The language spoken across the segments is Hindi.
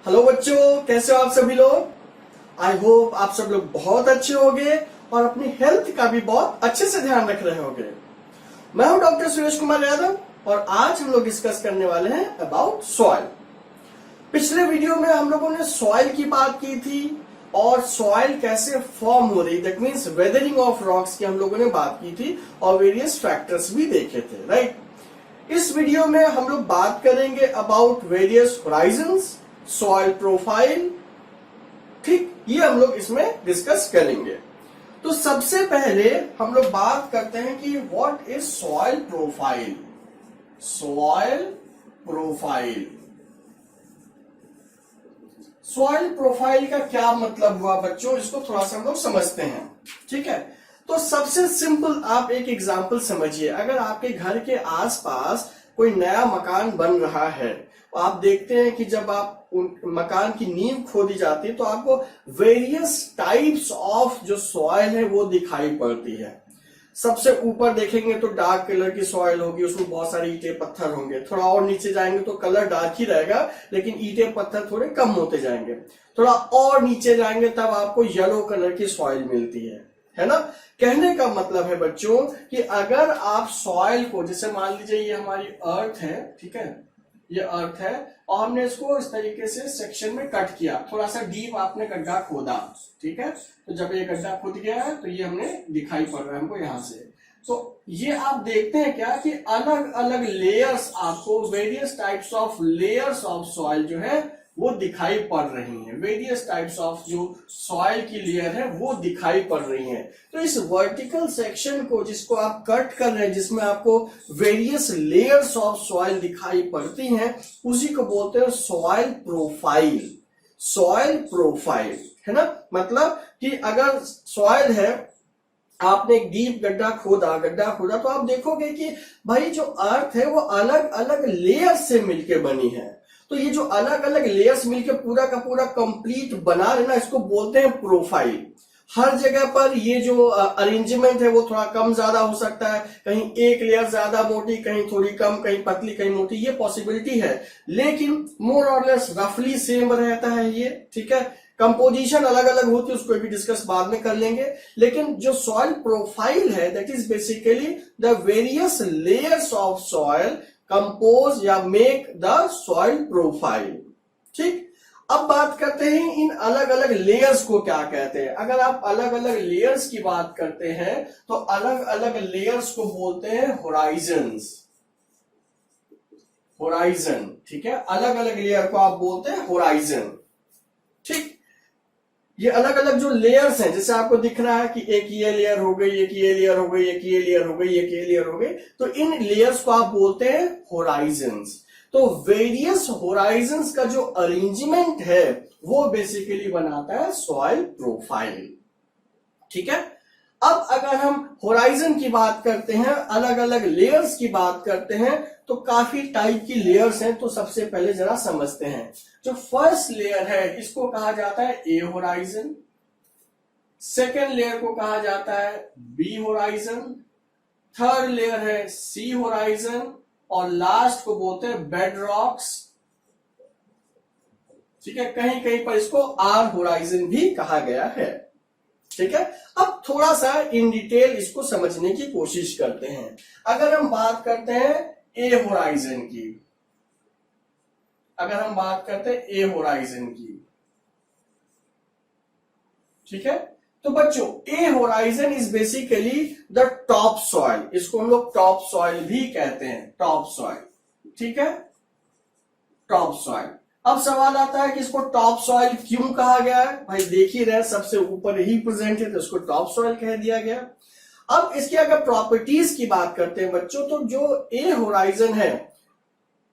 हेलो बच्चों, कैसे हो आप सभी लोग। आई होप आप सब लोग बहुत अच्छे होंगे और अपनी हेल्थ का भी बहुत अच्छे से ध्यान रख रहे होंगे। मैं हूं डॉक्टर सुरेश कुमार यादव और आज हम लोग डिस्कस करने वाले हैं अबाउट सॉइल। पिछले वीडियो में हम लोगों ने सॉइल की बात की थी और सॉइल कैसे फॉर्म हो रही, that means weathering of rocks की हम लोगों ने बात की थी और वेरियस फैक्टर्स भी देखे थे, राइट। इस वीडियो में हम लोग बात करेंगे about various Horizons, soil profile, ठीक, ये हम लोग इसमें डिस्कस करेंगे। तो सबसे पहले हम लोग बात करते हैं कि what is soil profile. Soil profile, soil profile का क्या मतलब हुआ बच्चों, इसको थोड़ा सा हम लोग समझते हैं, ठीक है। तो सबसे सिंपल आप एक एग्जांपल समझिए। अगर आपके घर के आसपास कोई नया मकान बन रहा है, आप देखते हैं कि जब आप मकान की नींव खोदी जाती है तो आपको वेरियस टाइप्स ऑफ जो सॉइल है वो दिखाई पड़ती है। सबसे ऊपर देखेंगे तो डार्क कलर की सॉइल होगी, उसमें बहुत सारे ईंटे पत्थर होंगे। थोड़ा और नीचे जाएंगे तो कलर डार्क ही रहेगा लेकिन ईंटे पत्थर थोड़े कम होते जाएंगे। थोड़ा और नीचे जाएंगे तब आपको येलो कलर की सॉइल मिलती है ना। कहने का मतलब है बच्चों कि अगर आप सॉइल को, जैसे मान लीजिए ये हमारी अर्थ है, ठीक है, ये अर्थ है और हमने इसको इस तरीके से सेक्शन में कट किया, थोड़ा सा डीप आपने गड्ढा खोदा, ठीक है। तो जब ये गड्ढा खुद गया है तो ये हमने दिखाई पड़ रहा है हमको यहां से। तो ये आप देखते हैं क्या कि अलग अलग लेयर्स, आपको various types of layers of soil जो है वो दिखाई पड़ रही हैं। वेरियस टाइप्स ऑफ जो सॉइल की लेयर है वो दिखाई पड़ रही हैं। तो इस वर्टिकल सेक्शन को जिसको आप कट कर रहे हैं, जिसमें आपको वेरियस लेयर्स ऑफ सॉइल दिखाई पड़ती हैं, उसी को बोलते हैं सॉइल प्रोफाइल। सॉइल प्रोफाइल है ना, मतलब कि अगर सॉइल है, आपने एक डीप गड्ढा खोदा तो आप देखोगे कि भाई जो अर्थ है वो अलग अलग लेयर से मिलके बनी है। तो ये जो अलग अलग लेयर्स मिलके पूरा का पूरा कंप्लीट बना रहे ना, इसको बोलते हैं प्रोफाइल। हर जगह पर ये जो अरेंजमेंट है वो थोड़ा कम ज्यादा हो सकता है, कहीं एक लेयर ज्यादा मोटी, कहीं थोड़ी कम, कहीं पतली, कहीं मोटी, ये पॉसिबिलिटी है, लेकिन मोर और लेस रफली सेम रहता है ये, ठीक है। कंपोजिशन अलग अलग होती है, उसको भी डिस्कस बाद में कर लेंगे। लेकिन जो सॉइल प्रोफाइल है that is basically the various layers of soil compose या मेक द सॉइल प्रोफाइल, ठीक। अब बात करते हैं इन अलग अलग लेयर्स को क्या कहते हैं। अगर आप अलग अलग लेयर्स की बात करते हैं तो अलग अलग लेयर्स को बोलते हैं होराइजन्स। होराइजन, ठीक है, अलग अलग लेयर को आप बोलते हैं होराइजन, ठीक। ये अलग अलग जो लेयर्स हैं, जैसे आपको दिख रहा है कि एक ये लेयर हो गई, एक ये लेयर हो गई, एक ये लेयर हो गई, एक ये लेयर हो गई, तो इन लेयर्स को आप बोलते हैं होराइजन्स। तो वेरियस होराइजन्स का जो अरेंजमेंट है वो बेसिकली बनाता है सॉइल प्रोफाइल, ठीक है। अब अगर हम होराइजन की बात करते हैं, अलग अलग लेयर्स की बात करते हैं, तो काफी टाइप की लेयर्स हैं। तो सबसे पहले जरा समझते हैं। जो फर्स्ट लेयर है इसको कहा जाता है ए होराइजन, सेकेंड लेयर को कहा जाता है बी होराइजन, थर्ड लेयर है सी होराइजन और लास्ट को बोलते हैं बेड रॉक्स, ठीक है। कहीं कहीं पर इसको आर होराइजन भी कहा गया है, ठीक है। अब थोड़ा सा इन डिटेल इसको समझने की कोशिश करते हैं। अगर हम बात करते हैं ए होराइजन की, अगर हम बात करते हैं ए होराइजन की, ठीक है, तो बच्चों ए horizon is basically the top soil. इसको हम लोग टॉप सॉइल भी कहते हैं, टॉप सॉइल, ठीक है, टॉप सॉइल। अब सवाल आता है कि इसको टॉप सॉइल क्यों कहा गया है। भाई देख ही रहे सबसे ऊपर ही प्रेजेंट है तो इसको टॉप सॉइल कह दिया गया। अब इसकी अगर प्रॉपर्टीज की बात करते हैं बच्चों, तो जो ए होराइजन है,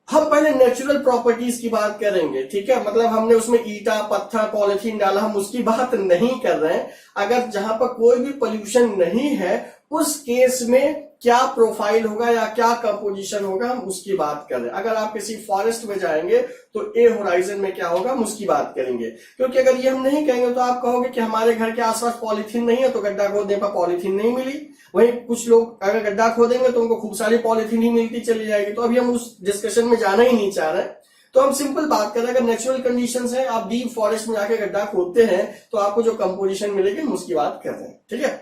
हम पहले नेचुरल प्रॉपर्टीज की बात करेंगे, ठीक है। मतलब हमने उसमें ईटा, पत्थर, पॉलिथीन डाला, हम उसकी बात नहीं कर रहे हैं। अगर जहां पर कोई भी पोल्यूशन नहीं है उस केस में क्या प्रोफाइल होगा या क्या कंपोजिशन होगा, हम उसकी बात कर रहे हैं। अगर आप किसी फॉरेस्ट में जाएंगे तो ए होराइजन में क्या होगा हम उसकी बात करेंगे। क्योंकि अगर ये हम नहीं कहेंगे तो आप कहोगे कि हमारे घर के आसपास पॉलिथीन नहीं है तो गड्ढा खोदने पर पॉलिथीन नहीं मिली। वहीं कुछ लोग अगर गड्ढा खोदेंगे तो उनको खूब सारी पॉलिथीन ही मिलती चली जाएगी। तो अभी हम उस डिस्कशन में जाना ही नहीं चाह रहे हैं। तो हम सिंपल बात करें, अगर नेचुरल कंडीशंस है, आप डीप फॉरेस्ट में जाके गड्ढा खोदते हैं तो आपको जो कंपोजिशन मिलेगी हम उसकी बात कर रहे हैं, ठीक है।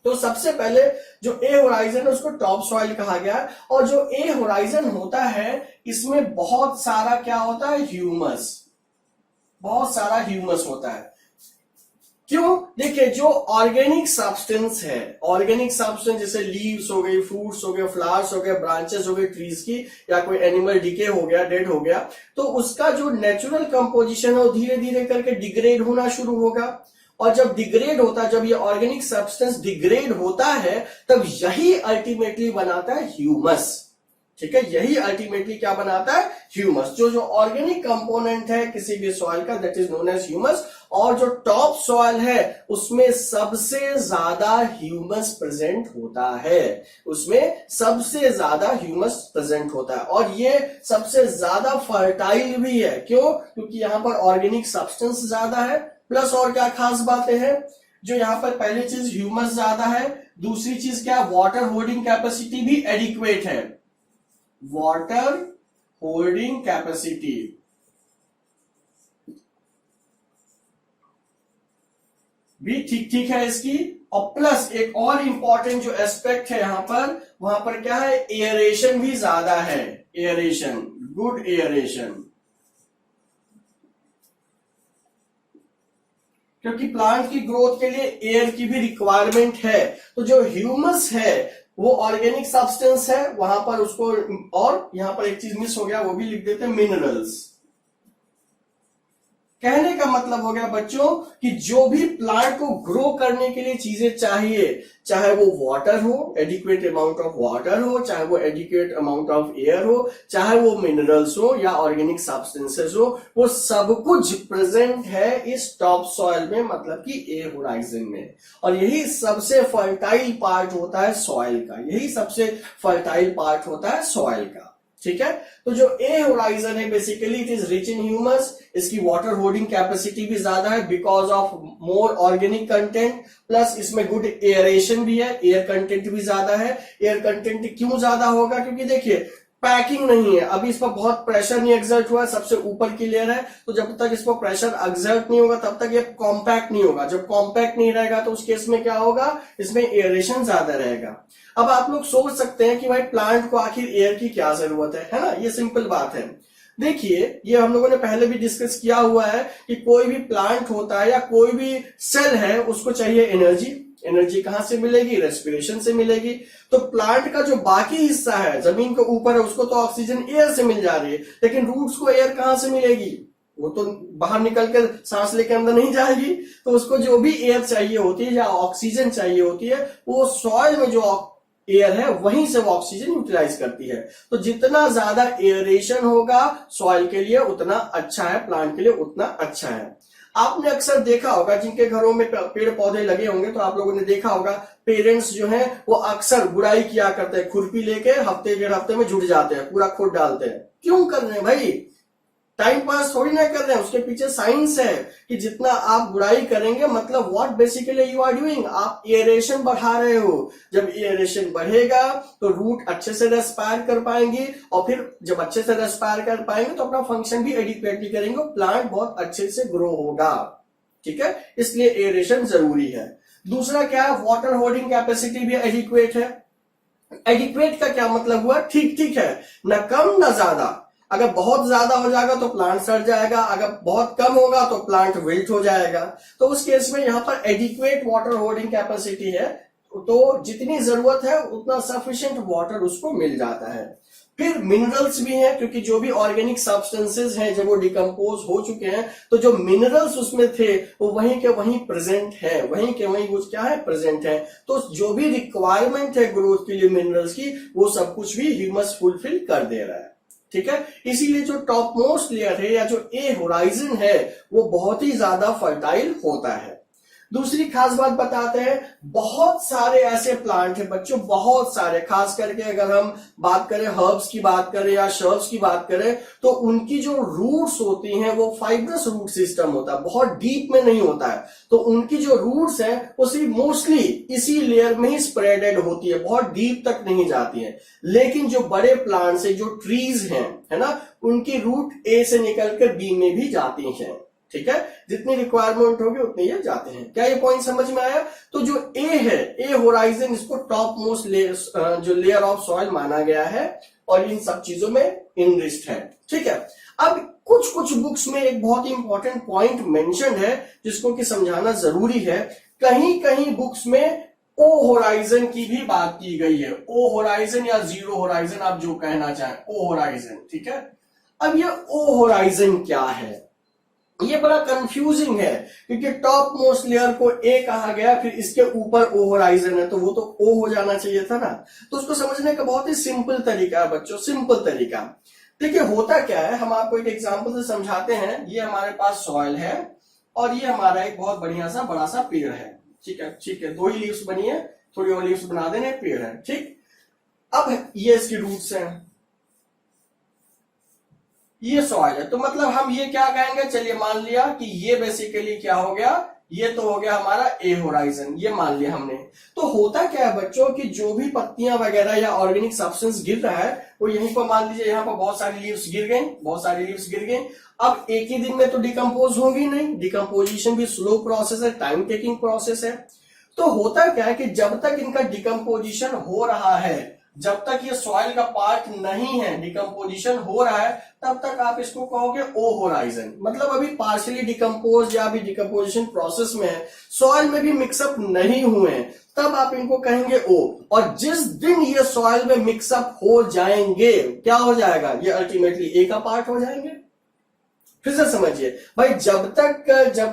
तो सबसे पहले जो ए होराइजन है उसको टॉप सॉइल कहा गया है, और जो ए होराइजन होता है इसमें बहुत सारा क्या होता है, ह्यूमस, बहुत सारा ह्यूमस होता है। क्यों? देखिए, जो ऑर्गेनिक सब्सटेंस है, ऑर्गेनिक सब्सटेंस जैसे लीव्स हो गई, फ्रूट्स हो गए, फ्लावर्स हो गए, ब्रांचेस हो गई ट्रीज की, या कोई एनिमल डिके हो गया, डेड हो गया, तो उसका जो नेचुरल कंपोजिशन है वो धीरे धीरे करके डिग्रेड होना शुरू होगा। और जब डिग्रेड होता है, जब ये ऑर्गेनिक सब्सटेंस डिग्रेड होता है, तब यही अल्टीमेटली बनाता है ह्यूमस, ठीक है। यही अल्टीमेटली क्या बनाता है, ह्यूमस। जो ऑर्गेनिक कंपोनेंट है किसी भी सॉइल का, that is known as humus. और जो टॉप सॉइल है उसमें सबसे ज्यादा ह्यूमस प्रेजेंट होता है, उसमें सबसे ज्यादा ह्यूमस प्रेजेंट होता है, और ये सबसे ज्यादा फर्टाइल भी है। क्यों? क्योंकि यहां पर ऑर्गेनिक सब्सटेंस ज्यादा है, प्लस और क्या खास बातें हैं, जो यहां पर पहली चीज ह्यूमस ज्यादा है, दूसरी चीज क्या, वाटर होल्डिंग कैपेसिटी भी एडिक्वेट है, वाटर होल्डिंग कैपेसिटी भी ठीक ठीक है इसकी। और प्लस एक और इंपॉर्टेंट जो एस्पेक्ट है यहां पर, वहां पर क्या है, एयरेशन भी ज्यादा है, एयरेशन, गुड एयरेशन, क्योंकि प्लांट की ग्रोथ के लिए एयर की भी रिक्वायरमेंट है। तो जो ह्यूमस है वो ऑर्गेनिक सब्सटेंस है वहां पर उसको, और यहां पर एक चीज मिस हो गया, वो भी लिख देते हैं, मिनरल्स। कहने का मतलब हो गया बच्चों कि जो भी प्लांट को ग्रो करने के लिए चीजें चाहिए, चाहे वो वाटर हो, एडिक्वेट अमाउंट ऑफ वाटर हो, चाहे वो एडिक्वेट अमाउंट ऑफ एयर हो, चाहे वो मिनरल्स हो या ऑर्गेनिक सब्सटेंसेस हो, वो सब कुछ प्रेजेंट है इस टॉप सॉइल में, मतलब कि ए होराइजन में। और यही सबसे फर्टाइल पार्ट होता है सॉइल का, यही सबसे फर्टाइल पार्ट होता है सॉइल का, ठीक है। तो जो ए होराइजन है basically it is rich in humus, इसकी वाटर होल्डिंग कैपेसिटी भी ज्यादा है because of more organic content, plus इसमें गुड एयरेशन भी है, एयर कंटेंट भी ज्यादा है। एयर कंटेंट क्यों ज्यादा होगा? क्योंकि देखिए पैकिंग नहीं है, अभी इस पर बहुत प्रेशर नहीं एक्सर्ट हुआ, सबसे ऊपर की लेयर है, तो जब तक इस पर प्रेशर एक्सर्ट नहीं होगा तब तक ये कॉम्पैक्ट नहीं होगा। जब कॉम्पैक्ट नहीं रहेगा तो उस केस में क्या होगा, इसमें एयरेशन ज्यादा रहेगा। अब आप लोग सोच सकते हैं कि भाई प्लांट को आखिर एयर की क्या जरूरत है ना? ये सिंपल बात है। देखिए, ये हम लोगों ने पहले भी डिस्कस किया हुआ है कि कोई भी प्लांट होता है या कोई भी सेल है उसको चाहिए एनर्जी। एनर्जी कहां से मिलेगी? रेस्पिरेशन से मिलेगी। तो प्लांट का जो बाकी हिस्सा है जमीन के ऊपर है उसको तो ऑक्सीजन एयर से मिल जा रही है, लेकिन रूट्स को एयर कहां से मिलेगी? वो तो बाहर निकल कर सांस लेके अंदर नहीं जाएगी, तो उसको जो भी एयर चाहिए होती है या ऑक्सीजन चाहिए होती है वो सॉइल में जो एयर है वहीं से वो ऑक्सीजन यूटिलाइज करती है। तो जितना ज्यादा एयरेशन होगा सॉइल के लिए उतना अच्छा है, प्लांट के लिए उतना अच्छा है। आपने अक्सर देखा होगा जिनके घरों में पेड़ पौधे लगे होंगे तो आप लोगों ने देखा होगा पेरेंट्स जो हैं वो अक्सर गुड़ाई किया करते हैं, खुरपी लेके हफ्ते डेढ़ हफ्ते में जुड़ जाते हैं, पूरा खोद डालते हैं। क्यों कर रहे हैं भाई? टाइम पास थोड़ी ना कर रहे हैं, उसके पीछे साइंस है कि जितना आप गुड़ाई करेंगे मतलब what basically you are doing, आप एयरेशन बढ़ा रहे हो। जब एयरेशन बढ़ेगा तो रूट अच्छे से रेस्पायर कर पाएंगे, और फिर जब अच्छे से रेस्पायर कर पाएंगे तो अपना फंक्शन भी एडिक्वेटली करेंगे, प्लांट बहुत अच्छे से ग्रो होगा, ठीक है। इसलिए एयरेशन जरूरी है। दूसरा क्या है, वाटर होल्डिंग कैपेसिटी भी एडिक्वेट है। एडिक्वेट का क्या मतलब हुआ? ठीक ठीक है, न कम न ज्यादा। अगर बहुत ज्यादा हो जाएगा तो प्लांट सड़ जाएगा, अगर बहुत कम होगा तो प्लांट विल्ट हो जाएगा। तो उस केस में यहां पर एडिक्वेट वाटर होल्डिंग कैपेसिटी है, तो जितनी जरूरत है उतना सफिशिएंट वाटर उसको मिल जाता है। फिर मिनरल्स भी हैं, क्योंकि जो भी ऑर्गेनिक सब्सटेंसेस हैं जब वो डिकम्पोज हो चुके हैं तो जो मिनरल्स उसमें थे वो वहीं के वहीं प्रेजेंट है, वहीं के वहीं कुछ क्या है, प्रेजेंट है। तो जो भी रिक्वायरमेंट है ग्रोथ के लिए मिनरल्स की, वो सब कुछ भी ह्यूमस फुलफिल कर दे रहा है, ठीक है। इसीलिए जो टॉप मोस्ट लेयर है या जो ए होराइजन है वो बहुत ही ज्यादा फर्टाइल होता है। दूसरी खास बात बताते हैं, बहुत सारे ऐसे प्लांट हैं बच्चों, बहुत सारे, खास करके अगर हम बात करें हर्ब्स की बात करें या शर्ब्स की बात करें, तो उनकी जो रूट्स होती हैं वो फाइब्रस रूट सिस्टम होता है, बहुत डीप में नहीं होता है। तो उनकी जो रूट्स हैं वो सिर्फ मोस्टली इसी लेयर में ही स्प्रेडेड होती है, बहुत डीप तक नहीं जाती है। लेकिन जो बड़े प्लांट्स है, जो ट्रीज हैं, है ना, उनकी रूट ए से निकलकर बी में भी जाती हैं। ठीक है, जितनी रिक्वायरमेंट होगी उतनी ये जाते हैं। क्या ये पॉइंट समझ में आया? तो जो ए है, ए होराइजन, इसको टॉप मोस्ट जो लेयर ऑफ सॉइल माना गया है और इन सब चीजों में इनरिच्ड है। ठीक है, अब कुछ कुछ बुक्स में एक बहुत ही इंपॉर्टेंट पॉइंट मेंशन है जिसको कि समझाना जरूरी है। कहीं कहीं बुक्स में ओ होराइजन की भी बात की गई है, ओ होराइजन या जीरो होराइजन, आप जो कहना चाहें, ओ होराइजन। ठीक है, अब ये ओ होराइजन क्या है, ये बड़ा कंफ्यूजिंग है, क्योंकि टॉप मोस्ट लेयर को ए कहा गया, फिर इसके ऊपर ओ होराइजन है, तो वो तो ओ हो जाना चाहिए था ना। तो उसको समझने का बहुत ही सिंपल तरीका है बच्चों, सिंपल तरीका। देखिए होता क्या है, हम आपको एक एग्जांपल से समझाते हैं। ये हमारे पास सॉइल है और ये हमारा एक बहुत बढ़िया सा बड़ा सा पेड़ है। ठीक है, ठीक है, 2 ही लीव्स बनी है, थोड़ी और लीव्स बना देने, पेड़ है। ठीक, अब ये इसकी रूट्स हैं, ये सॉइल है, तो मतलब हम ये क्या कहेंगे, चलिए मान लिया कि ये बेसिकली क्या हो गया, ये तो हो गया हमारा ए होराइजन, ये मान लिया हमने। तो होता क्या है बच्चों कि जो भी पत्तियां वगैरह या ऑर्गेनिक सब्सटेंस गिर रहा है वो यहीं पर, मान लीजिए यहाँ पर बहुत सारी लीव्स गिर गई, बहुत सारी लीव्स गिर गई। अब एक ही दिन में तो डिकम्पोज होगी नहीं, डिकम्पोजिशन भी स्लो प्रोसेस है, टाइम टेकिंग प्रोसेस है। तो होता क्या है कि जब तक इनका डिकम्पोजिशन हो रहा है, जब तक ये सॉइल का पार्ट नहीं है, डिकम्पोजिशन हो रहा है, तब तक आप इसको कहोगे ओ होराइजन। मतलब अभी पार्शियली डिकम्पोज या अभी डिकम्पोजिशन प्रोसेस में है, सॉइल में भी मिक्सअप नहीं हुए हैं, तब आप इनको कहेंगे ओ। और जिस दिन ये सॉइल में मिक्सअप हो जाएंगे, क्या हो जाएगा, ये अल्टीमेटली ए का पार्ट हो जाएंगे। फिर से समझिए भाई, जब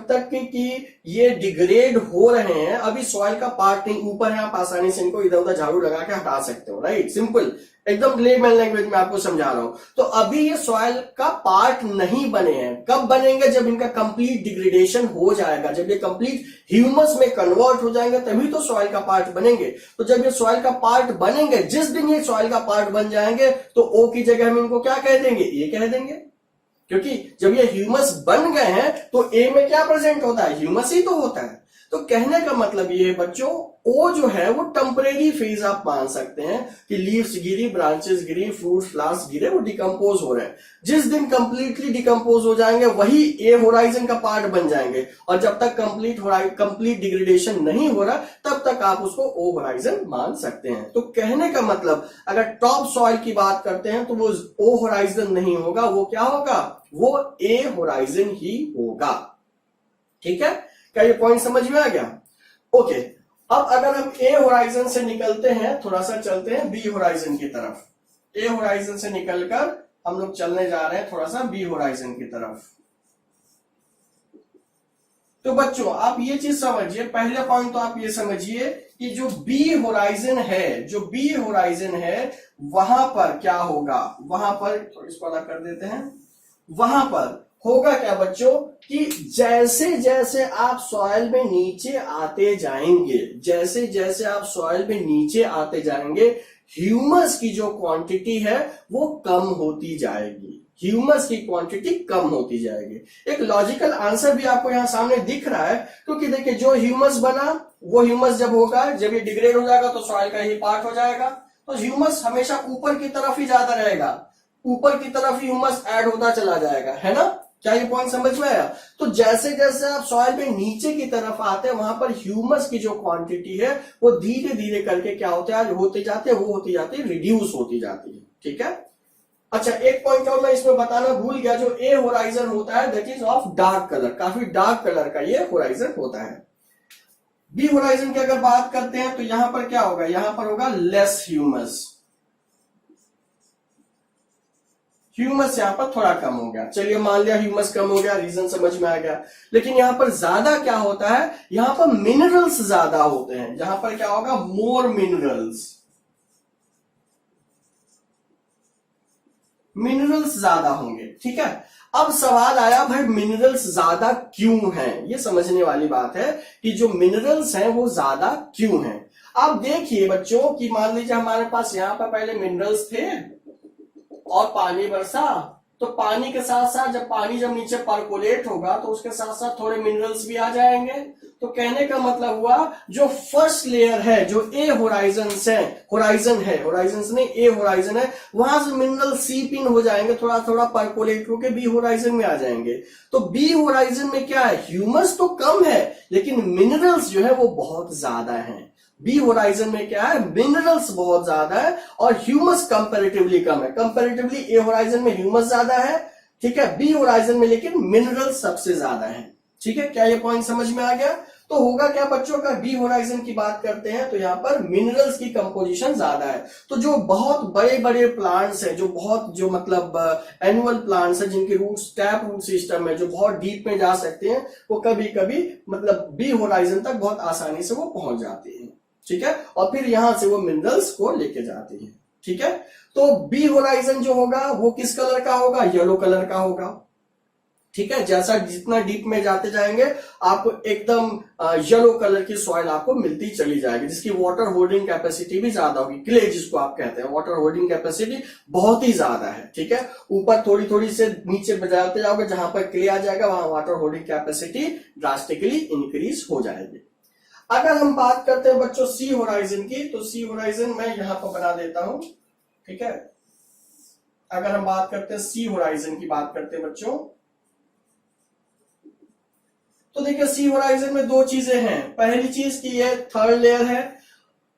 तक कि ये डिग्रेड हो रहे हैं, अभी सॉइल का पार्ट नहीं ऊपर है, आप आसानी से इनको इधर उधर झाड़ू लगा के हटा सकते हो, राइट, सिंपल, एकदम लेमन लैंग्वेज में आपको समझा रहा हूं। तो अभी ये सॉइल का पार्ट नहीं बने हैं, कब बनेंगे, जब इनका कंप्लीट डिग्रेडेशन हो जाएगा, जब ये कंप्लीट ह्यूमस में कन्वर्ट हो जाएंगे, तभी तो सॉइल का पार्ट बनेंगे। तो जब ये सॉइल का पार्ट बनेंगे, जिस दिन ये सॉइल का पार्ट बन जाएंगे, तो ओ की जगह हम इनको क्या कह देंगे, ये कह देंगे, क्योंकि जब ये ह्यूमस बन गए हैं तो ए में क्या प्रेजेंट होता है, ह्यूमस ही तो होता है। तो कहने का मतलब ये है बच्चों, ओ जो है वो टेम्परेरी फेज आप मान सकते हैं कि लीव्स गिरी, ब्रांचेस गिरी, फ्रूट फ्लावर्स गिरे, वो डिकम्पोज हो रहे हैं। जिस दिन कंप्लीटली डिकम्पोज हो जाएंगे वही ए होराइजन का पार्ट बन जाएंगे, और जब तक कंप्लीट डिग्रेडेशन नहीं हो रहा तब तक आप उसको ओ होराइजन मान सकते हैं। तो कहने का मतलब, अगर टॉप सॉइल की बात करते हैं तो वो ओ होराइजन नहीं होगा, वो क्या होगा, वो ए होराइजन ही होगा। ठीक है, क्या ये पॉइंट समझ में आ गया? ओके, अब अगर हम ए होराइजन से निकलते हैं, थोड़ा सा चलते हैं बी होराइजन की तरफ। ए होराइजन से निकलकर हम लोग चलने जा रहे हैं थोड़ा सा बी होराइजन की तरफ। तो बच्चों आप ये चीज समझिए, पहले पॉइंट तो आप ये समझिए कि जो बी होराइजन है, जो बी होराइजन है, वहां पर क्या होगा, वहां पर, तो इसको अलग कर देते हैं, वहां पर होगा क्या बच्चों कि जैसे जैसे आप सॉइल में नीचे आते जाएंगे, जैसे जैसे आप सॉइल में नीचे आते जाएंगे, ह्यूमस की जो क्वांटिटी है वो कम होती जाएगी, ह्यूमस की क्वांटिटी कम होती जाएगी। एक लॉजिकल आंसर भी आपको यहां सामने दिख रहा है, क्योंकि देखिए जो ह्यूमस बना, वो ह्यूमस जब होगा, जब ये डिग्रेड हो जाएगा तो सॉइल का ही पार्ट हो जाएगा, तो ह्यूमस हमेशा ऊपर की तरफ ही ज्यादा रहेगा, ऊपर की तरफ ह्यूमस ऐड होता चला जाएगा, है ना। क्या ये पॉइंट समझ में आया? तो जैसे जैसे आप सॉइल में नीचे की तरफ आते हैं, वहां पर ह्यूमस की जो क्वांटिटी है वो धीरे धीरे करके क्या होता है, होती जाती है, वो होती जाती है, रिड्यूस होती जाती है। ठीक है, अच्छा एक पॉइंट और मैं इसमें बताना भूल गया, जो ए होराइजन होता है that is of dark colour, काफी डार्क कलर का ये होराइजन होता है। बी होराइजन की अगर बात करते हैं तो यहां पर क्या होगा, यहां पर होगा लेस ह्यूमस, ह्यूमस यहां पर थोड़ा कम हो गया, चलिए मान लिया ह्यूमस कम हो गया, रीजन समझ में आ गया। लेकिन यहां पर ज्यादा क्या होता है, यहां पर मिनरल्स ज्यादा होते हैं, जहां पर क्या होगा, मोर मिनरल्स, मिनरल्स ज्यादा होंगे। ठीक है। अब सवाल आया भाई मिनरल्स ज्यादा क्यों हैं, ये समझने वाली बात है कि जो मिनरल्स हैं वो ज्यादा क्यों हैं। आप देखिए बच्चों कि मान लीजिए हमारे पास यहाँ पर पहले मिनरल्स थे और पानी बरसा, तो पानी के साथ साथ जब नीचे पर्कोलेट होगा तो उसके साथ साथ थोड़े मिनरल्स भी आ जाएंगे। तो कहने का मतलब हुआ जो फर्स्ट लेयर है, जो ए होराइजन है, वहां से मिनरल सीप इन हो जाएंगे, थोड़ा थोड़ा पर्कोलेट होकर बी होराइजन में आ जाएंगे। तो बी होराइजन में क्या है, ह्यूमस तो कम है लेकिन मिनरल्स जो है वो बहुत ज्यादा है। बी होराइजन में क्या है, मिनरल्स बहुत ज्यादा है और ह्यूमस कंपैरेटिवली कम है। कंपैरेटिवली ए होराइजन में ह्यूमस ज्यादा है, ठीक है, बी होराइजन में लेकिन मिनरल्स सबसे ज्यादा है। ठीक है, क्या ये पॉइंट समझ में आ गया। तो होगा क्या बच्चों, का बी होराइजन की बात करते हैं तो यहां पर मिनरल्स की कंपोजिशन ज्यादा है। तो जो बहुत बड़े बड़े प्लांट्स हैं, जो मतलब एनुअल प्लांट्स हैं जिनके रूट्स टैप रूट सिस्टम है, जो बहुत डीप में जा सकते हैं, वो कभी कभी मतलब बी होराइजन तक बहुत आसानी से वो पहुंच जाते हैं। ठीक है, और फिर यहां से वो मिनरल्स को लेके जाते हैं। ठीक है, तो बी होराइजन जो होगा वो किस कलर का होगा, येलो कलर का होगा। ठीक है, जैसा जितना डीप में जाते जाएंगे आपको एकदम येलो कलर की सॉइल आपको मिलती चली जाएगी, जिसकी वाटर होल्डिंग कैपेसिटी भी ज्यादा होगी। क्ले जिसको आप कहते हैं, वाटर होल्डिंग कैपेसिटी बहुत ही ज्यादा है। ठीक है, ऊपर थोड़ी थोड़ी से नीचे बजाते जाओगे, जहां पर क्ले आ जाएगा वहां water holding capacity drastically increase हो जाएगी। अगर हम बात करते हैं बच्चों सी होराइजन की, तो सी होराइजन मैं यहां पर बना देता हूं। ठीक है, अगर हम बात करते हैं सी होराइजन की बात करते हैं बच्चों, तो देखिए सी होराइजन में दो चीजें हैं। पहली चीज की ये थर्ड लेयर है,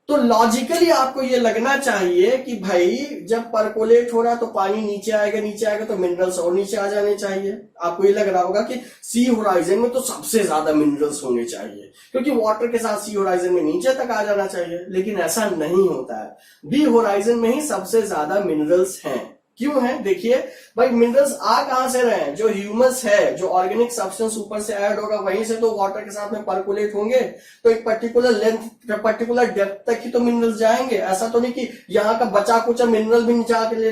तो लॉजिकली आपको ये लगना चाहिए कि भाई जब पर्कोलेट हो रहा है तो पानी नीचे आएगा तो मिनरल्स और नीचे आ जाने चाहिए। आपको ये लग रहा होगा कि सी होराइजन में तो सबसे ज्यादा मिनरल्स होने चाहिए, क्योंकि वाटर के साथ सी होराइजन में नीचे तक आ जाना चाहिए, लेकिन ऐसा नहीं होता है। बी होराइजन में ही सबसे ज्यादा मिनरल्स हैं। क्यों है, देखिए भाई मिनरल्स आ कहां से रहे हैं, जो ह्यूमस है, जो ऑर्गेनिक सब्सटेंस ऊपर से ऐड होगा वहीं से तो वाटर के साथ में पर्कुलेट होंगे, तो एक पर्टिकुलर लेंथ पर्टिकुलर डेप्थ तक ही तो मिनरल्स जाएंगे। ऐसा तो नहीं कि यहाँ का बचा कुचा मिनरल भी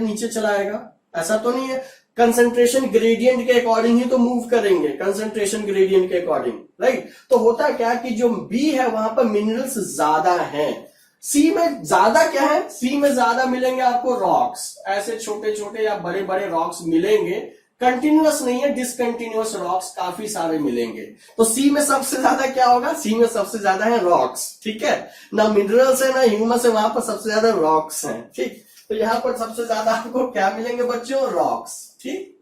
नीचे चला आएगा, ऐसा तो नहीं है। कंसंट्रेशन ग्रेडियंट के अकॉर्डिंग ही तो मूव करेंगे, कंसंट्रेशन ग्रेडियंट के अकॉर्डिंग, राइट। तो होता क्या कि जो बी है वहां पर मिनरल्स ज्यादा हैं। सी में ज्यादा क्या है, सी में ज्यादा मिलेंगे आपको रॉक्स, ऐसे छोटे छोटे या बड़े बड़े रॉक्स मिलेंगे, कंटिन्यूअस नहीं है, डिसकंटिन्यूअस रॉक्स काफी सारे मिलेंगे। तो सी में सबसे ज्यादा क्या होगा, सी में सबसे ज्यादा है रॉक्स। ठीक है, ना मिनरल्स है ना ह्यूमस है, वहां पर सबसे ज्यादा रॉक्स हैं। ठीक, तो यहां पर सबसे ज्यादा आपको क्या मिलेंगे बच्चों, रॉक्स। ठीक,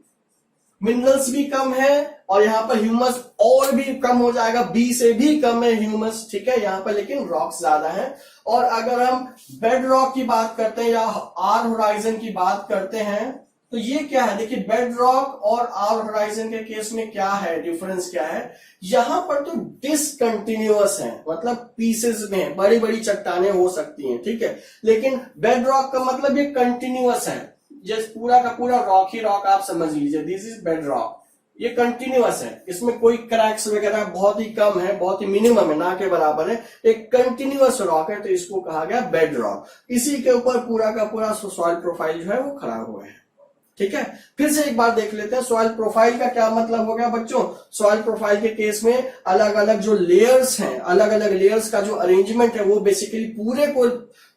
मिनरल्स भी कम है और यहाँ पर ह्यूमस और भी कम हो जाएगा, बी से भी कम है ह्यूमस। ठीक है, यहाँ पर लेकिन रॉक्स ज्यादा है। और अगर हम बेड रॉक की बात करते हैं या आर होराइजन की बात करते हैं, तो ये क्या है, देखिए बेड रॉक और आर होराइजन के केस में क्या है, डिफरेंस क्या है। यहां पर तो डिसकंटिन्यूअस है, मतलब पीसेस में बड़ी बड़ी चट्टानें हो सकती हैं। ठीक है, लेकिन बेड रॉक का मतलब ये कंटिन्यूअस है, जैसे पूरा का पूरा रॉक ही रॉक आप समझ लीजिए, दिस इज बेड रॉक, ये कंटिन्यूअस है, इसमें कोई क्रैक्स वगैरह बहुत ही कम है, बहुत ही मिनिमम है, ना के बराबर है, एक कंटिन्यूअस रॉक है, तो इसको कहा गया बेड रॉक। इसी के ऊपर पूरा का पूरा सॉइल प्रोफाइल जो है वो खड़ा हुआ है। ठीक है, फिर से एक बार देख लेते हैं सॉइल प्रोफाइल का क्या मतलब हो गया बच्चों। सॉइल प्रोफाइल के केस में अलग अलग जो लेयर्स हैं, अलग अलग लेयर्स का जो अरेंजमेंट है वो बेसिकली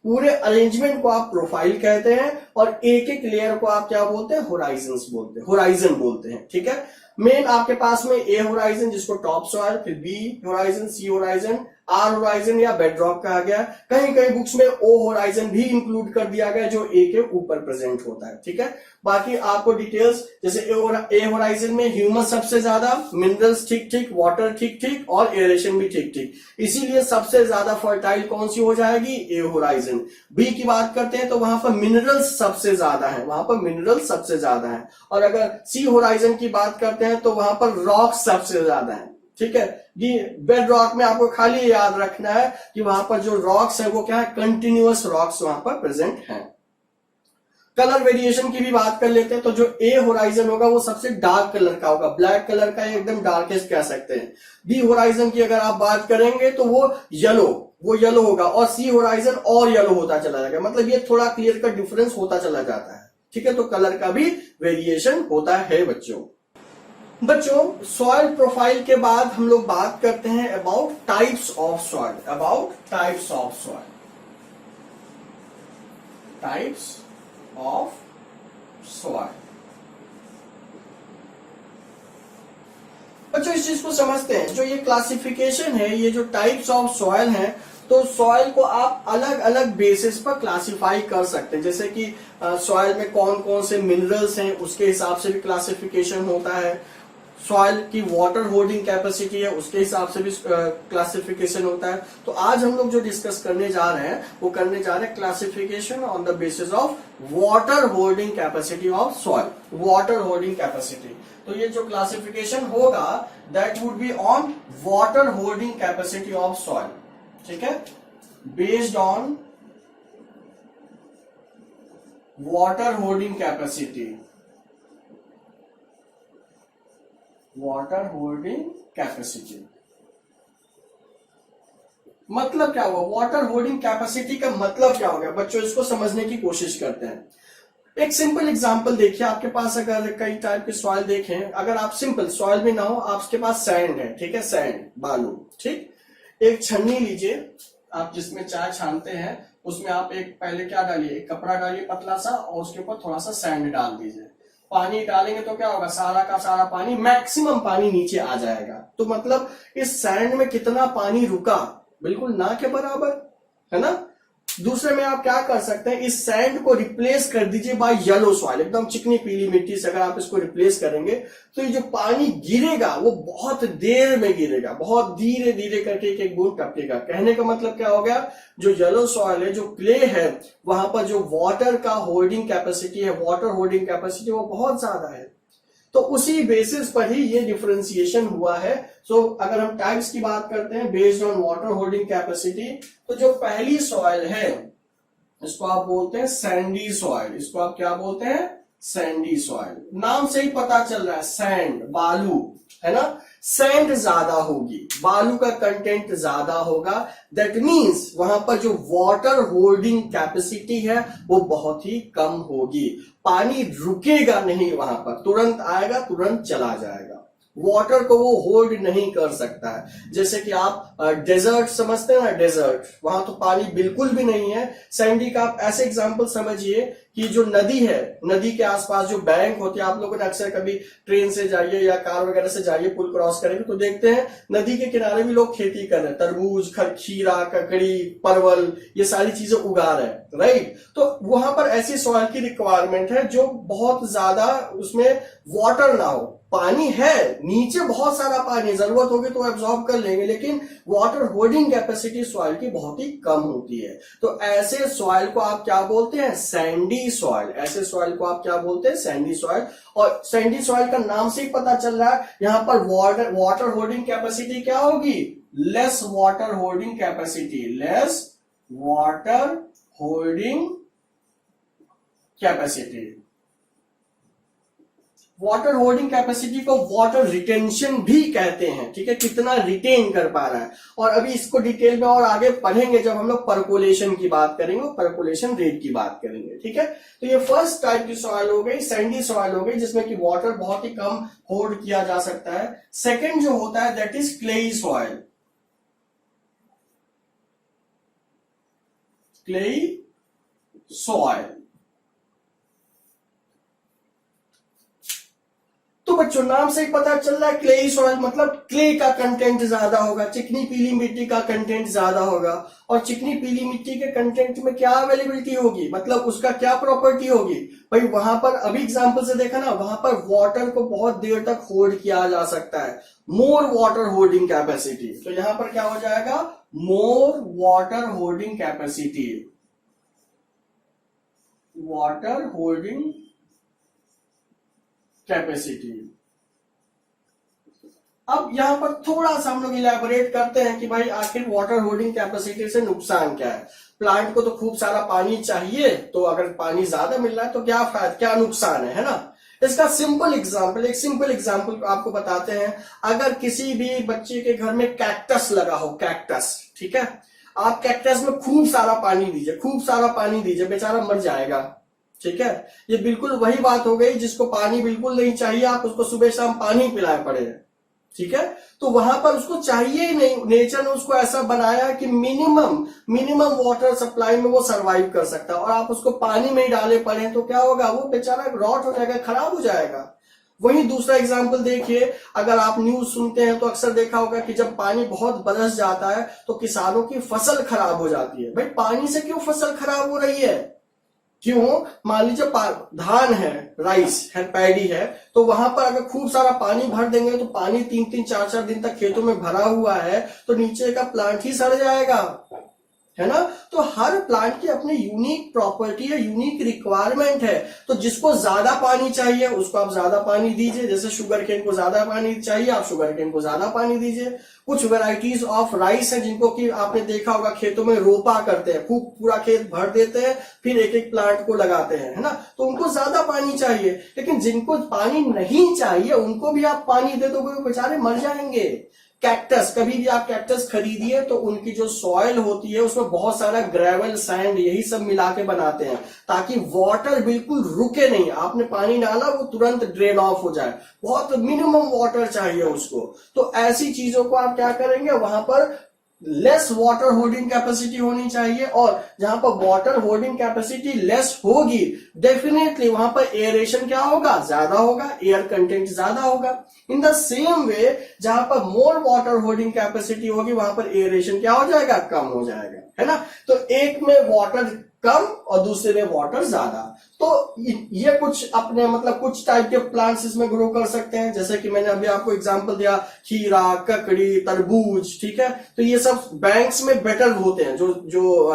पूरे अरेंजमेंट को आप प्रोफाइल कहते हैं, और एक एक लेयर को आप क्या बोलते हैं, होराइजन बोलते हैं। ठीक है, मेन आपके पास में ए होराइजन जिसको टॉप सॉइल, फिर B horizon, C horizon, R horizon या बेडरॉक कहा गया। कहीं कहीं बुक्स में ओ होराइजन भी इंक्लूड कर दिया गया जो ए के ऊपर प्रेजेंट होता है। ठीक है, बाकी आपको डिटेल्स जैसे ए होराइजन में ह्यूमस सबसे ज्यादा, मिनरल्स ठीक ठीक, वाटर ठीक ठीक और एरेशन भी ठीक ठीक, इसीलिए सबसे ज्यादा फर्टाइल कौन सी हो जाएगी, ए होराइजन। बी की बात करते हैं तो वहां पर मिनरल्स सबसे ज्यादा है, और अगर सी होराइजन की बात करते हैं तो वहां पर रॉक सबसे ज्यादा है। ठीक है, बेड रॉक में आपको खाली याद रखना है कि वहां पर जो रॉक्स है वो क्या है, कंटिन्यूअस रॉक्स वहां पर प्रेजेंट हैं। कलर वेरिएशन की भी बात कर लेते हैं, तो जो ए होराइजन होगा वो सबसे डार्क कलर का होगा, ब्लैक कलर का, एकदम डार्केस्ट कह सकते हैं। बी होराइजन की अगर आप बात करेंगे तो वो येलो होगा, और सी होराइजन और येलो होता चला जाएगा, मतलब ये थोड़ा क्लियर का डिफरेंस होता चला जाता है। ठीक है, तो कलर का भी वेरिएशन होता है बच्चों। सॉइल प्रोफाइल के बाद हम लोग बात करते हैं about types of soil. Types of soil. बच्चों इस चीज को समझते हैं, जो ये क्लासिफिकेशन है, ये जो टाइप्स ऑफ सॉइल है, तो सॉइल को आप अलग अलग बेसिस पर क्लासिफाई कर सकते हैं। जैसे कि सॉइल में कौन कौन से मिनरल्स हैं उसके हिसाब से भी क्लासिफिकेशन होता है। सॉइल की वाटर होल्डिंग कैपेसिटी है उसके हिसाब से भी क्लासिफिकेशन होता है। तो आज हम लोग जो डिस्कस करने जा रहे हैं वो करने जा रहे हैं classification on the basis of water holding capacity of soil. Water holding capacity, तो ये जो क्लासिफिकेशन होगा that would be on water holding capacity of soil. ठीक है, based on water holding capacity. Water holding capacity मतलब क्या हुआ? वाटर होल्डिंग कैपेसिटी का मतलब क्या हो गया बच्चों, इसको समझने की कोशिश करते हैं। एक सिंपल एग्जांपल देखिए, आपके पास अगर कई टाइप के सॉइल देखें, अगर आप सिंपल सॉइल में ना हो, आपके पास सैंड है, ठीक है, सैंड बालू, ठीक। एक छन्नी लीजिए आप जिसमें चाय छानते हैं, उसमें आप एक पहले क्या डालिए, एक कपड़ा डालिए पतला सा और उसके ऊपर थोड़ा सा सैंड डाल दीजिए। पानी डालेंगे तो क्या होगा, सारा का सारा पानी, मैक्सिमम पानी नीचे आ जाएगा। तो मतलब इस सैंड में कितना पानी रुका, बिल्कुल ना के बराबर, है ना। दूसरे में आप क्या कर सकते हैं, इस सैंड को रिप्लेस कर दीजिए बाय येलो सॉइल, एकदम चिकनी पीली मिट्टी से अगर आप इसको रिप्लेस करेंगे तो ये जो पानी गिरेगा वो बहुत देर में गिरेगा, बहुत धीरे धीरे करके एक बूंद टपकेगा। कहने का मतलब क्या हो गया, जो येलो सॉइल है, जो क्ले है, वहां पर जो वाटर का होल्डिंग कैपेसिटी है, वाटर होल्डिंग कैपेसिटी वो बहुत ज्यादा है। तो उसी बेसिस पर ही ये डिफरेंशिएशन हुआ है। सो अगर हम टाइप्स की बात करते हैं based on water holding capacity, तो जो पहली सॉइल है इसको आप बोलते हैं सैंडी सॉइल। इसको आप क्या बोलते हैं, सैंडी सॉइल। नाम से ही पता चल रहा है, सैंड बालू, है ना। सैंड ज्यादा होगी, बालू का कंटेंट ज्यादा होगा, दैट मीन्स वहां पर जो वाटर होल्डिंग कैपेसिटी है वो बहुत ही कम होगी। पानी रुकेगा नहीं वहां पर, तुरंत आएगा तुरंत चला जाएगा। वाटर को वो होल्ड नहीं कर सकता है। जैसे कि आप डेजर्ट समझते हैं ना, डेजर्ट, वहां तो पानी बिल्कुल भी नहीं है। सैंडी का आप ऐसे एग्जांपल समझिए कि जो नदी है, नदी के आसपास जो बैंक होते हैं, आप लोगों ने अक्सर कभी ट्रेन से जाइए या कार वगैरह से जाइए, पुल क्रॉस करेंगे तो देखते हैं नदी के किनारे भी लोग खेती कर रहे हैं, तरबूज, खीरा, ककड़ी, परवल, ये सारी चीजें उगा रहे हैं, राइट। तो वहां पर ऐसी सॉइल की रिक्वायरमेंट है जो बहुत ज्यादा उसमें वाटर ना हो। पानी है नीचे, बहुत सारा पानी, जरूरत होगी तो एब्जॉर्ब कर लेंगे, लेकिन वाटर होल्डिंग कैपेसिटी सॉइल की बहुत ही कम होती है। तो ऐसे सॉइल को आप क्या बोलते हैं, सैंडी सॉइल। ऐसे सॉइल को आप क्या बोलते हैं, सैंडी सॉइल। और सैंडी सॉइल का नाम से ही पता चल रहा है, यहां पर वाटर होल्डिंग कैपेसिटी क्या होगी, less water holding capacity, less water holding capacity. Water holding capacity को वाटर रिटेंशन भी कहते हैं, ठीक है, कितना रिटेन कर पा रहा है। और अभी इसको डिटेल में और आगे पढ़ेंगे जब हम लोग परकोलेशन की बात करेंगे, परकोलेशन रेट की बात करेंगे, ठीक है। तो ये फर्स्ट टाइप की सॉइल हो गई, सैंडी सॉइल हो गई, जिसमें कि वाटर बहुत ही कम होल्ड किया जा सकता है। सेकेंड जो होता है that is clayey soil. Clayey soil, तो बच्चों नाम से ही पता चल रहा है क्लेई सॉइल मतलब क्ले का कंटेंट ज्यादा होगा, चिकनी पीली मिट्टी का कंटेंट ज्यादा होगा। और चिकनी पीली मिट्टी के कंटेंट में क्या अवेलेबिलिटी होगी, मतलब उसका क्या प्रॉपर्टी होगी भाई, वहां पर अभी एग्जांपल से देखा ना, वहां पर वाटर को बहुत देर तक होल्ड किया जा सकता है, मोर वाटर होल्डिंग कैपेसिटी। तो यहां पर क्या हो जाएगा, more water holding capacity, water holding capacity. अब यहां पर थोड़ा सा हम लोग इलैबोरेट करते हैं कि भाई आखिर वाटर होल्डिंग कैपेसिटी से नुकसान क्या है। प्लांट को तो खूब सारा पानी चाहिए, तो अगर पानी ज्यादा मिल रहा है तो क्या फायदा, क्या नुकसान है ना। इसका सिंपल एग्जांपल, एक सिंपल एग्जांपल आपको बताते हैं। अगर किसी भी बच्चे के घर में कैक्टस लगा हो, कैक्टस, ठीक है, आप कैक्टस में खूब सारा पानी दीजिए, खूब सारा पानी दीजिए, बेचारा मर जाएगा, ठीक है, ये बिल्कुल वही बात हो गई जिसको पानी बिल्कुल नहीं चाहिए, आप उसको सुबह शाम पानी पिलाए पड़े हैं, ठीक है, तो वहां पर उसको चाहिए ही नहीं। नेचर ने उसको ऐसा बनाया कि मिनिमम वाटर सप्लाई में वो सरवाइव कर सकता है, और आप उसको पानी में ही डाले पड़े तो क्या होगा, वो बेचारा रॉट हो जाएगा, खराब हो जाएगा। वही दूसरा एग्जाम्पल देखिए, अगर आप न्यूज सुनते हैं तो अक्सर देखा होगा कि जब पानी बहुत बरस जाता है तो किसानों की फसल खराब हो जाती है। भाई पानी से क्यों फसल खराब हो रही है? क्यों? मान लीजिए धान है, राइस है, पैडी है, तो वहां पर अगर खूब सारा पानी भर देंगे तो पानी 3-3, 4-4 दिन तक खेतों में भरा हुआ है तो नीचे का प्लांट ही सड़ जाएगा, है ना। तो हर प्लांट की अपनी यूनिक प्रॉपर्टी है, यूनिक रिक्वायरमेंट है। तो जिसको ज्यादा पानी चाहिए उसको आप ज्यादा पानी दीजिए, जैसे शुगर केन को ज्यादा पानी चाहिए, आप शुगर केन को ज्यादा पानी दीजिए। कुछ वेराइटीज ऑफ राइस है जिनको कि आपने देखा होगा खेतों में रोपा करते हैं, खूब पूरा खेत भर देते हैं, फिर एक एक प्लांट को लगाते हैं, है ना, तो उनको ज्यादा पानी चाहिए। लेकिन जिनको पानी नहीं चाहिए उनको भी आप पानी दे दोगे वो बेचारे मर जाएंगे। कैक्टस, कभी भी आप कैक्टस खरीदिए तो उनकी जो सॉइल होती है उसमें बहुत सारा ग्रेवल, सैंड, यही सब मिला के बनाते हैं ताकि वाटर बिल्कुल रुके नहीं। आपने पानी डाला वो तुरंत ड्रेन ऑफ हो जाए, बहुत मिनिमम वाटर चाहिए उसको। तो ऐसी चीजों को आप क्या करेंगे, वहां पर लेस वाटर होल्डिंग कैपेसिटी होनी चाहिए, और जहां पर वाटर होल्डिंग कैपेसिटी लेस होगी डेफिनेटली वहां पर एयरेशन क्या होगा, ज्यादा होगा, एयर कंटेंट ज्यादा होगा। इन द सेम वे जहां पर मोर वाटर होल्डिंग कैपेसिटी होगी वहां पर एयरेशन क्या हो जाएगा, कम हो जाएगा, है ना। तो एक में वाटर कम और दूसरे में वाटर ज्यादा। तो ये कुछ अपने मतलब कुछ टाइप के प्लांट्स इसमें ग्रो कर सकते हैं, जैसे कि मैंने अभी आपको एग्जांपल दिया, खीरा, ककड़ी, तरबूज, ठीक है। तो ये सब बैंक्स में बेटर होते हैं, जो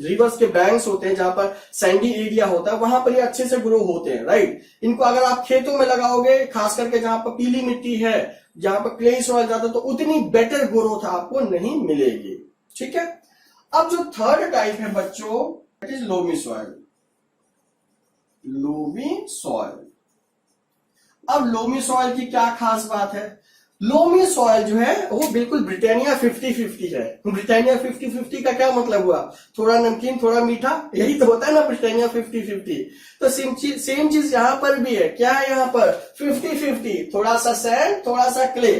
रिवर्स के बैंक्स होते हैं जहां पर सैंडी एरिया होता है वहां पर ये अच्छे से ग्रो होते हैं, राइट। इनको अगर आप खेतों में लगाओगे, खास करके जहां पर पीली मिट्टी है, जहां पर क्ले सॉइल ज्यादा, तो उतनी बेटर ग्रोथ आपको नहीं मिलेगी, ठीक है। अब जो थर्ड टाइप है बच्चों, that is loamy soil. Loamy soil. अब लोमी सॉइल की क्या खास बात है? लोमी सॉइल जो है वो बिल्कुल ब्रिटानिया 50-50 है। ब्रिटानिया 50-50 का क्या मतलब हुआ? थोड़ा नमकीन थोड़ा मीठा, यही तो होता है ना ब्रिटानिया 50-50। तो सेम चीज यहां पर भी है। क्या है यहां पर? 50-50, थोड़ा सा सैंड थोड़ा सा क्ले,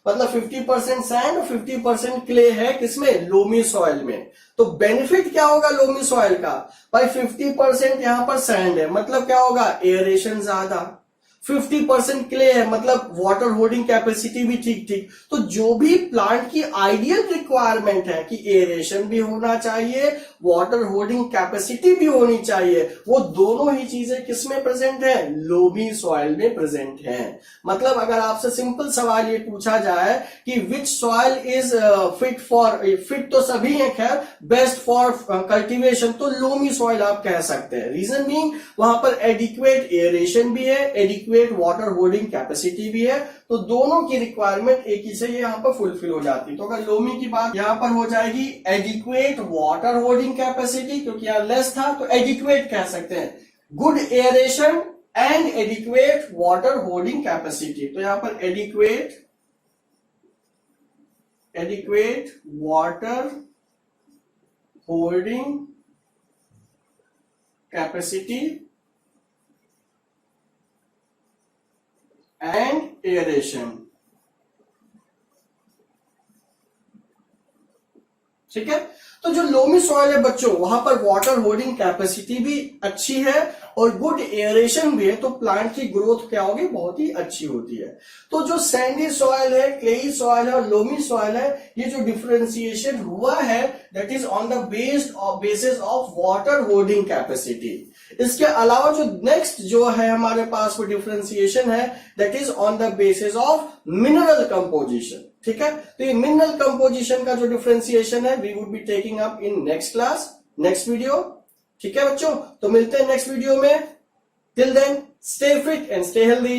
मतलब 50% सैंड और 50% क्ले है किसमें? लोमी सॉइल में। तो बेनिफिट क्या होगा लोमी सॉइल का? भाई 50% यहां पर सैंड है, मतलब क्या होगा? एयरेशन ज्यादा। 50% क्ले है, मतलब वाटर होल्डिंग कैपेसिटी भी ठीक ठीक। तो जो भी प्लांट की आइडियल रिक्वायरमेंट है कि एरेशन भी होना चाहिए, वाटर होल्डिंग कैपेसिटी भी होनी चाहिए, वो दोनों ही चीजें किसमें प्रेजेंट है? लोमी सॉइल में प्रेजेंट है। मतलब अगर आपसे सिंपल सवाल ये पूछा जाए कि विच सॉइल इज फिट तो सभी है खैर, बेस्ट फॉर कल्टीवेशन, तो लोमी सॉइल आप कह सकते हैं। रीजन बीइंग वहां पर एडिक्वेट एरेशन भी है, एडिक्वेट वाटर होल्डिंग कैपेसिटी भी है, तो दोनों की रिक्वायरमेंट एक ही से यहां पर फुलफिल हो जाती है। तो अगर लोमी की बात यहां पर हो जाएगी एडिक्वेट वाटर होल्डिंग कैपेसिटी, क्योंकि यहां लेस था तो एडिक्वेट कह सकते हैं, good aeration and adequate water holding capacity. तो यहां पर adequate water holding capacity and aeration, ठीक है। तो जो लोमी सॉइल है बच्चों, वहां पर वाटर होल्डिंग कैपेसिटी भी अच्छी है और गुड एयरेशन भी है, तो प्लांट की ग्रोथ क्या होगी? बहुत ही अच्छी होती है। तो जो सैंडी सॉइल है, क्लेई सॉइल है और लोमी सॉइल है, ये जो डिफरेंशिएशन हुआ है that is on the basis of water holding capacity. इसके अलावा जो नेक्स्ट जो है हमारे पास वो डिफरेंशिएशन है that is on the basis of mineral composition, ठीक है। तो ये मिनरल कंपोजिशन का जो डिफरेंशिएशन है we would be taking up in next class, next video, ठीक है बच्चों। तो मिलते हैं नेक्स्ट वीडियो में। Till then stay fit and stay healthy.